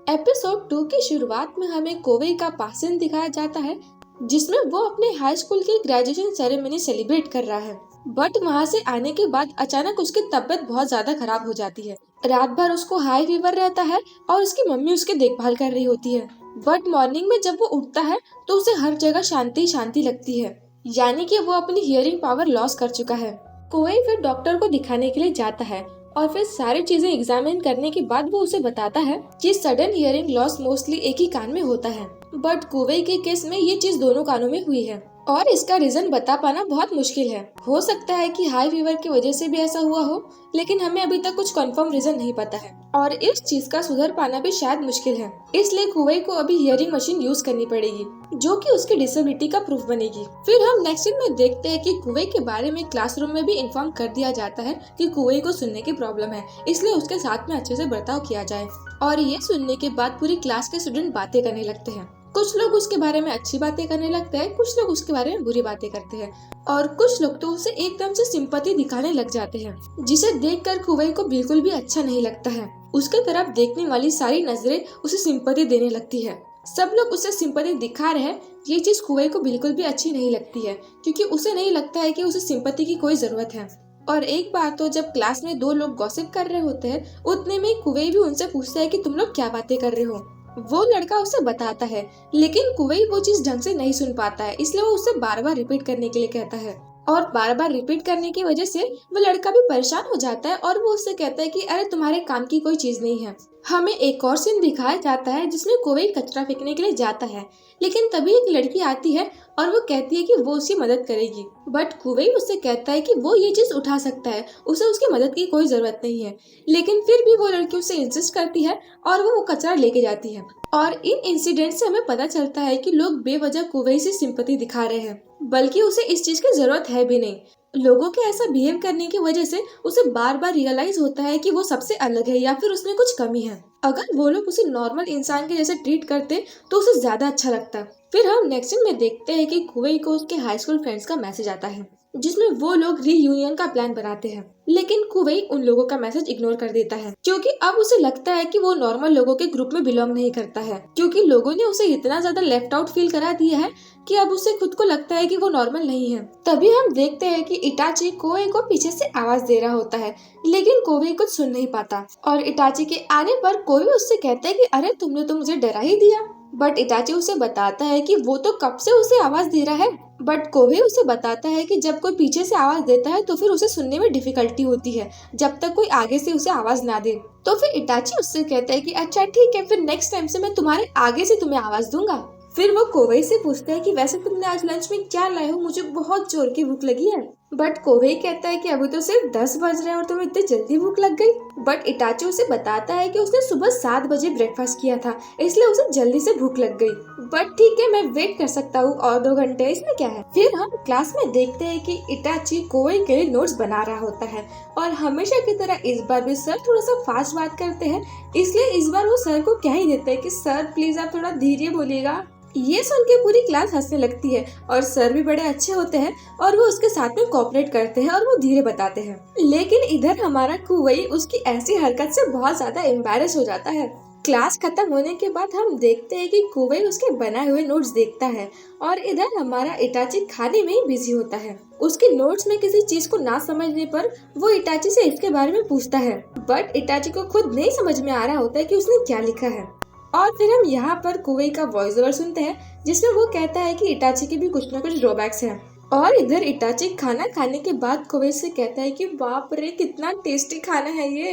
Episode 2 की शुरुआत में हमें कोवई का पासिंग दिखाया जाता है, जिसमें वो अपने हाई स्कूल की ग्रेजुएशन सेरेमनी सेलिब्रेट कर रहा है। बट वहाँ से आने के बाद अचानक उसकी तबीयत बहुत ज्यादा खराब हो जाती है। रात भर उसको हाई फीवर रहता है और उसकी मम्मी उसकी देखभाल कर रही होती है। बट मॉर्निंग में जब वो उठता है तो उसे हर जगह शांति शांति लगती है, यानी कि वो अपनी हियरिंग पावर लॉस कर चुका है। कोई फिर डॉक्टर को दिखाने के लिए जाता है और फिर सारी चीजें एग्जामिन करने के बाद वो उसे बताता है कि सडन हियरिंग लॉस मोस्टली एक ही कान में होता है। बट कुवई के केस में ये चीज दोनों कानों में हुई है और इसका रीजन बता पाना बहुत मुश्किल है। हो सकता है कि हाई फीवर की वजह से भी ऐसा हुआ हो, लेकिन हमें अभी तक कुछ कंफर्म रीजन नहीं पता है और इस चीज का सुधर पाना भी शायद मुश्किल है। इसलिए कुवई को अभी हियरिंग मशीन यूज करनी पड़ेगी, जो कि उसकी डिसेबिलिटी का प्रूफ बनेगी। फिर हम नेक्स्ट सीन में देखते हैं कि कुवई के बारे में क्लासरूम में भी इन्फॉर्म कर दिया जाता है कि कुवई को सुनने की प्रॉब्लम है, इसलिए उसके साथ में अच्छे से बर्ताव किया जाए। और ये सुनने के बाद पूरी क्लास के स्टूडेंट बातें करने लगते हैं। कुछ लोग उसके बारे में अच्छी बातें करने लगते हैं, कुछ लोग उसके बारे में बुरी बातें करते हैं और कुछ लोग तो उसे एकदम से सिंपैथी दिखाने लग जाते हैं, जिसे देखकर कुवई को बिल्कुल भी अच्छा नहीं लगता है। उसके तरफ देखने वाली सारी नजरें उसे सिंपैथी देने लगती है। सब लोग उसे सिंपैथी दिखा रहे हैं। ये चीज कुवई को बिल्कुल भी अच्छी नहीं लगती है, क्योंकि उसे नहीं लगता है कि उसे सिंपैथी की कोई जरूरत है। और एक बार तो जब क्लास में दो लोग गॉसिप कर रहे होते हैं, उतने में कुवई भी उनसे पूछता है कि तुम लोग क्या बातें कर रहे हो। वो लड़का उसे बताता है, लेकिन कुवई वो चीज ढंग से नहीं सुन पाता है, इसलिए वो उसे बार बार रिपीट करने के लिए कहता है। और बार बार रिपीट करने की वजह से वो लड़का भी परेशान हो जाता है और वो उससे कहता है कि अरे तुम्हारे काम की कोई चीज नहीं है। हमें एक और सीन दिखाया जाता है जिसमें कुवई कचरा फेंकने के लिए जाता है, लेकिन तभी एक लड़की आती है और वो कहती है कि वो उसकी मदद करेगी। बट कुवई उससे कहता है कि वो ये चीज उठा सकता है, उसे उसकी मदद की कोई जरूरत नहीं है। लेकिन फिर भी वो लड़की उससे इंसिस्ट करती है और वो कचरा लेके जाती है। और इन इंसिडेंट से हमें पता चलता है कि लोग बेवजह कुवई से सिंपैथी दिखा रहे हैं, बल्कि उसे इस चीज की जरूरत है भी नहीं। लोगों के ऐसा बिहेव करने की वजह से उसे बार बार रियलाइज होता है कि वो सबसे अलग है या फिर उसमें कुछ कमी है। अगर वो लोग उसे नॉर्मल इंसान के जैसे ट्रीट करते तो उसे ज्यादा अच्छा लगता। फिर हम नेक्स्ट सीन में देखते हैं कि कुवई को उसके हाई स्कूल फ्रेंड्स का मैसेज आता है, जिसमें वो लोग रीयूनियन का प्लान बनाते हैं। लेकिन कुवई उन लोगों का मैसेज इग्नोर कर देता है, क्योंकि अब उसे लगता है कि वो नॉर्मल लोगों के ग्रुप में बिलोंग नहीं करता है, क्योंकि लोगों ने उसे इतना ज्यादा लेफ्ट आउट फील करा दिया है कि अब उसे खुद को लगता है कि वो नॉर्मल नहीं है। तभी हम देखते हैं कि इटाची कोवई को पीछे से आवाज दे रहा होता है, लेकिन कोवई कुछ सुन नहीं पाता और इटाची के आने पर कोवई उससे कहता है कि अरे तुमने तो मुझे डरा ही दिया। बट इटाची उसे बताता है कि वो तो कब से उसे आवाज दे रहा है। बट कोवई उसे बताता है कि जब कोई पीछे से आवाज देता है तो फिर उसे सुनने में डिफिकल्टी होती है, जब तक कोई आगे से उसे आवाज ना दे। तो फिर इटाची उससे कहता है कि अच्छा ठीक है, फिर नेक्स्ट टाइम से मैं तुम्हारे आगे से तुम्हें आवाज दूंगा। फिर वो कोवई से पूछता है कि वैसे तुमने आज लंच में क्या लाए हो, मुझे बहुत जोर की भूख लगी है। बट कोवई कहता है कि अभी तो सिर्फ 10 बज रहे हैं और तुम्हें इतनी जल्दी भूख लग गई। बट इटाची उसे बताता है कि उसने सुबह 7 बजे ब्रेकफास्ट किया था, इसलिए उसे जल्दी से भूख लग गई। बट ठीक है, मैं वेट कर सकता हूँ और 2 घंटे, इसमें क्या है। फिर हम क्लास में देखते हैं कि इटाची कोवई के लिए नोट्स बना रहा होता है और हमेशा की तरह इस बार भी सर थोड़ा सा फास्ट बात करते हैं, इसलिए इस बार वो सर को कह ही देता है कि सर प्लीज आप थोड़ा धीरे बोलिएगा। ये सुन के पूरी क्लास हंसने लगती है और सर भी बड़े अच्छे होते हैं और वो उसके साथ में कोऑपरेट करते हैं और वो धीरे बताते हैं। लेकिन इधर हमारा कुवई उसकी ऐसी हरकत से बहुत ज्यादा एम्बैरेस हो जाता है। क्लास खत्म होने के बाद हम देखते हैं कि कुवई उसके बनाए हुए नोट्स देखता है और इधर हमारा इटाची खाने में ही बिजी होता है। उसके नोट्स में किसी चीज को ना समझने पर वो इटाची से इसके बारे में पूछता है, बट इटाची को खुद नहीं समझ में आ रहा होता है कि उसने क्या लिखा है। और फिर हम यहाँ पर कुवई का वॉइस ओवर सुनते हैं, जिसमें वो कहता है कि इटाची के भी कुछ न कुछ ड्रॉबैक्स हैं। और इधर इटाची खाना खाने के बाद कुवई से कहता है कि बाप रे कितना टेस्टी खाना है ये,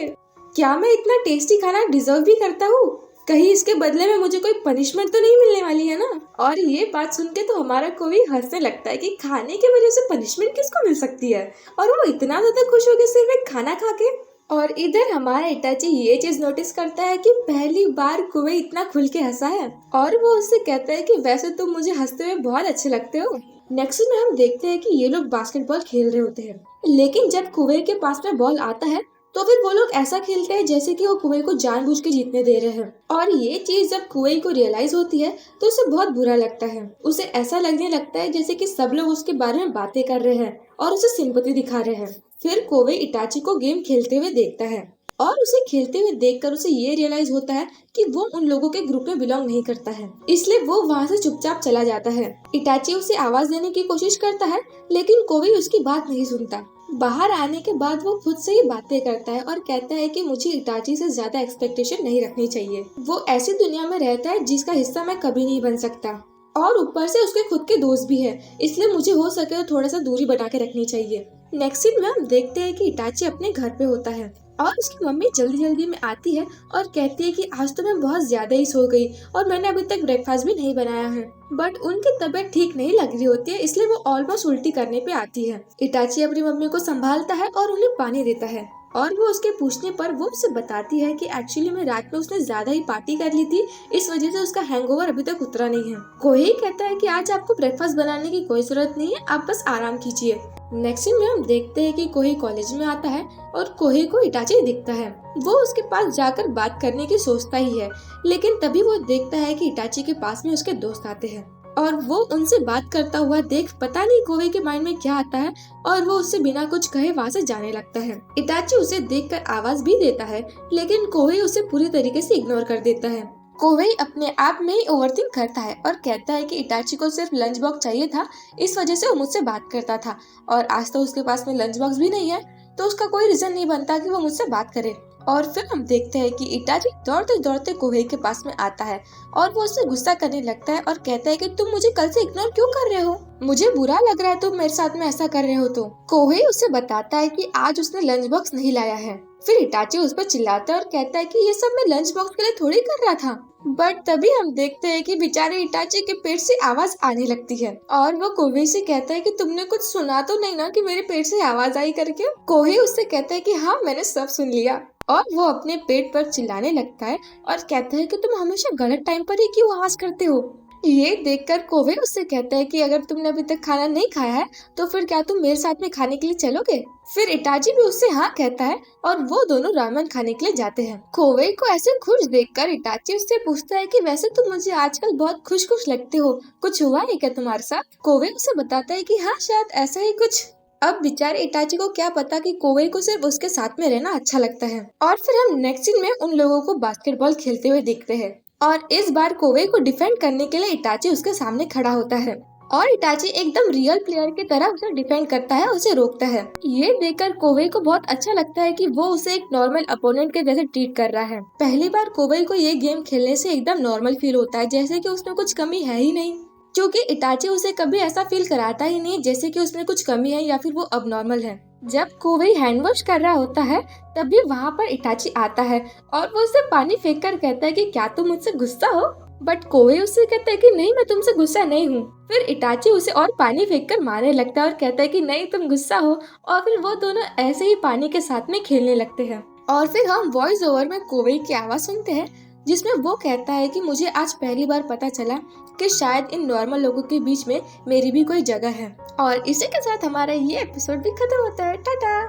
क्या मैं इतना टेस्टी खाना डिजर्व भी करता हूँ, कहीं इसके बदले में मुझे कोई पनिशमेंट तो नहीं मिलने वाली है ना। और ये बात सुन के तो हमारा कुवई हंसने लगता है कि खाने की वजह से पनिशमेंट किसको मिल सकती है, और वो इतना ज्यादा खुश हो गया सिर्फ एक खाना खा के। और इधर हमारा इटाची ये चीज नोटिस करता है कि पहली बार कुवई इतना खुल के हंसा है और वो उससे कहता है कि वैसे तुम मुझे हंसते हुए बहुत अच्छे लगते हो। नेक्स्ट में हम देखते हैं कि ये लोग बास्केटबॉल खेल रहे होते हैं, लेकिन जब कुवई के पास में बॉल आता है तो फिर वो लोग ऐसा खेलते हैं जैसे कि वो कुवई को जानबूझ के जीतने दे रहे हैं। और ये चीज जब कुवई को रियलाइज होती है तो उसे बहुत बुरा लगता है। उसे ऐसा लगने लगता है जैसे कि सब लोग उसके बारे में बातें कर रहे हैं और उसे सिंपैथी दिखा रहे हैं। फिर कुवई इटाची को गेम खेलते हुए देखता है और उसे खेलते हुए देखकर उसे ये रियलाइज होता है कि वो उन लोगों के ग्रुप में बिलोंग नहीं करता है, इसलिए वो वहाँ से चुपचाप चला जाता है। इटाची उसे आवाज देने की कोशिश करता है, लेकिन कोई उसकी बात नहीं सुनता। बाहर आने के बाद वो खुद से ही बातें करता है और कहता है कि मुझे इटाची से ज्यादा एक्सपेक्टेशन नहीं रखनी चाहिए। वो ऐसी दुनिया में रहता है जिसका हिस्सा मैं कभी नहीं बन सकता, और ऊपर से उसके खुद के दोस्त भी है, इसलिए मुझे हो सके तो थोड़ा सा दूरी बना के रखनी चाहिए। नेक्स्ट सीन में हम देखते हैं कि इटाची अपने घर पे होता है और उसकी मम्मी जल्दी जल्दी में आती है और कहती है कि आज तो मैं बहुत ज्यादा ही सो गई और मैंने अभी तक ब्रेकफास्ट भी नहीं बनाया है। बट उनकी तबीयत ठीक नहीं लग रही होती है, इसलिए वो ऑलमोस्ट उल्टी करने पे आती है। इटाची अपनी मम्मी को संभालता है और उन्हें पानी देता है, और वो उसके पूछने पर वो उसे बताती है कि एक्चुअली में रात में उसने ज्यादा ही पार्टी कर ली थी, इस वजह से उसका हैंगओवर अभी तक उतरा नहीं है। कोही कहता है कि आज आपको ब्रेकफास्ट बनाने की कोई जरूरत नहीं है, आप बस आराम कीजिए। नेक्स्ट सीन में हम देखते हैं कि कोही कॉलेज में आता है और कोही को इटाची दिखता है। वो उसके पास जाकर बात करने की सोचता ही है, लेकिन तभी वो देखता है कि इटाची के पास में उसके दोस्त आते हैं और वो उनसे बात करता हुआ देख पता नहीं कोही के माइंड में क्या आता है और वो उससे बिना कुछ कहे वहाँ से जाने लगता है। इटाची उसे देखकर आवाज भी देता है, लेकिन कोही उसे पूरी तरीके से इग्नोर कर देता है। कोही अपने आप में ही ओवरथिंक करता है और कहता है कि इटाची को सिर्फ लंच बॉक्स चाहिए था, इस वजह से वो मुझसे बात करता था, और आज तो उसके पास में लंच बॉक्स भी नहीं है, तो उसका कोई रीजन नहीं बनता कि वो मुझसे बात करे। और फिर हम देखते हैं कि इटाची दौड़ते दौड़ते कोही के पास में आता है और वो उससे गुस्सा करने लगता है और कहता है कि तुम मुझे कल से इग्नोर क्यों कर रहे हो, मुझे बुरा लग रहा है तुम मेरे साथ में ऐसा कर रहे हो। तो कोही उसे बताता है कि आज उसने लंच बॉक्स नहीं लाया है। फिर इटाची उस पर चिल्लाता है और कहता है कि ये सब मैं लंच बॉक्स के लिए थोड़ी कर रहा था। बट तभी हम देखते हैं कि बेचारे इटाची के पेट से आवाज आने लगती है और वो कोही से कहता है कि तुमने कुछ सुना तो नहीं ना कि मेरे पेट से आवाज आई करके। कोही उससे कहता है कि हाँ मैंने सब सुन लिया, और वो अपने पेट पर चिल्लाने लगता है और कहता है कि तुम हमेशा गलत टाइम पर ही क्यों आवाज करते हो। ये देखकर कोही उससे कहता है कि अगर तुमने अभी तक खाना नहीं खाया है तो फिर क्या तुम मेरे साथ में खाने के लिए चलोगे। फिर इटाची भी उससे हाँ कहता है और वो दोनों रामेन खाने के लिए जाते हैं। कोही को ऐसे खुश देखकर इटाची उससे पूछता है कि वैसे तुम मुझे आजकल बहुत खुश खुश लगते हो, कुछ हुआ है क्या तुम्हारे साथ। कोही उसे बताता है कि हाँ शायद ऐसा ही कुछ। अब बेचारे इटाची को क्या पता कि कोही को सिर्फ उसके साथ में रहना अच्छा लगता है। और फिर हम नेक्स्ट सीन में उन लोगों को बास्केटबॉल खेलते हुए देखते हैं और इस बार कोही को डिफेंड करने के लिए इटाची उसके सामने खड़ा होता है और इटाची एकदम रियल प्लेयर की तरह उसे डिफेंड करता है, उसे रोकता है। ये देखकर कोही को बहुत अच्छा लगता है कि वो उसे एक नॉर्मल अपोनेंट के जैसे ट्रीट कर रहा है। पहली बार कोही को ये गेम खेलने से एकदम नॉर्मल फील होता है, जैसे कि उसमें कुछ कमी है ही नहीं, क्योंकि इटाची उसे कभी ऐसा फील कराता ही नहीं जैसे कि उसमें कुछ कमी है या फिर वो अबनॉर्मल है। जब कोही हैंड वॉश कर रहा होता है तभी वहाँ पर इटाची आता है और वो उसे पानी फेंक कर कहता है कि क्या तुम मुझसे गुस्सा हो। बट कोही उससे कहता है कि नहीं मैं तुमसे गुस्सा नहीं हूँ। फिर इटाची उसे और पानी फेंक कर मारने लगता है और कहता है कि नहीं तुम गुस्सा हो, और फिर वो दोनों ऐसे ही पानी के साथ में खेलने लगते हैं। और फिर हम वॉइस ओवर में कोही की आवाज सुनते हैं जिसमें वो कहता है कि मुझे आज पहली बार पता चला कि शायद इन नॉर्मल लोगों के बीच में मेरी भी कोई जगह है। और इसी के साथ हमारा ये एपिसोड भी खत्म होता है। टाटा।